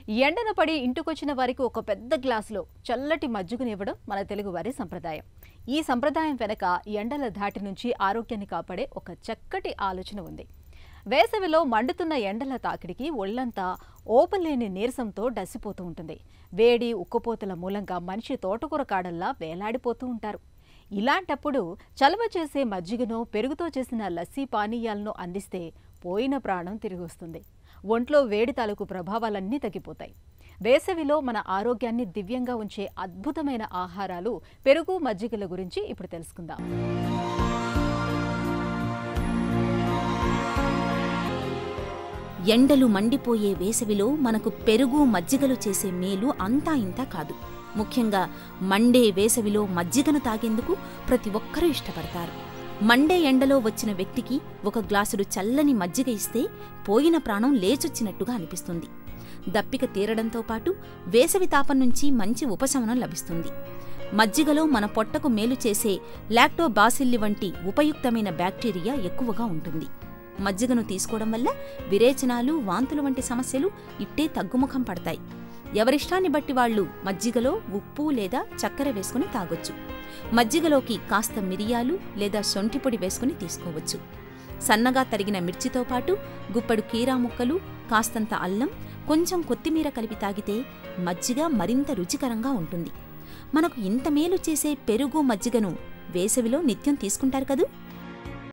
ఎండన పడి ఇంటికొచ్చిన వారికి ఒక పెద్ద గ్లాసులో చల్లటి మజ్జిగనివ్వడం మన తెలుగువారి సంప్రదాయం. ఈ సంప్రదాయం వెనక ఎండల ధాటి నుంచి ఆరోగ్యాన్ని కాపాడే ఒక చక్కటి ఆలోచన ఉంది. వేసవిలో మండుతున్న ఎండల తాకిడికి ఒళ్లంతా ఓపలేని నీరసంతో డసిపోతూ ఉంటుంది. వేడి ఉక్కపోతల మూలంగా మనిషి తోటకూర కాడల్లా వేలాడిపోతూ ఉంటారు. ఇలాంటప్పుడు చలవ చేసే మజ్జిగనో పెరుగుతో చేసిన లస్సీ పానీయాలను అందిస్తే పోయిన ప్రాణం తిరిగి వస్తుంది. ఒంట్లో వేడి తాలూకు ప్రభావాలన్నీ తగ్గిపోతాయి. వేసవిలో మన ఆరోగ్యాన్ని దివ్యంగా ఉంచే అద్భుతమైన ఆహారాలు పెరుగు మజ్జిగల గురించి ఇప్పుడు తెలుసుకుందాం. ఎండలు మండిపోయే వేసవిలో మనకు పెరుగు మజ్జిగలు చేసే మేలు అంతా ఇంతా కాదు. ముఖ్యంగా మండే వేసవిలో మజ్జిగను తాగేందుకు ప్రతి ఒక్కరూ ఇష్టపడతారు. మండే ఎండలో వచ్చిన వ్యక్తికి ఒక గ్లాసుడు చల్లని మజ్జిగ ఇస్తే పోయిన ప్రాణం లేచొచ్చినట్టుగా అనిపిస్తుంది. దప్పిక తీరడంతో పాటు వేసవి తాపం నుంచి మంచి ఉపశమనం లభిస్తుంది. మజ్జిగలో మన పొట్టకు మేలు చేసే లాక్టోబాసిల్లి వంటి ఉపయుక్తమైన బ్యాక్టీరియా ఎక్కువగా ఉంటుంది. మజ్జిగను తీసుకోవడం వల్ల విరేచనాలు, వాంతులు వంటి సమస్యలు ఇట్టే తగ్గుముఖం పడతాయి. ఎవరిష్టాన్ని బట్టి వాళ్లు మజ్జిగలో ఉప్పు లేదా చక్కెర వేసుకుని తాగొచ్చు. మజ్జిగలోకి కాస్త మిరియాలు లేదా శొంఠిపొడి వేసుకుని తీసుకోవచ్చు. సన్నగా తరిగిన మిర్చితో పాటు గుప్పెడు కీరా ముక్కలు, కాస్తంత అల్లం, కొంచెం కొత్తిమీర కలిపి తాగితే మజ్జిగ మరింత రుచికరంగా ఉంటుంది. మనకు ఇంత మేలు చేసే పెరుగు మజ్జిగను వేసవిలో నిత్యం తీసుకుంటారు కదూ.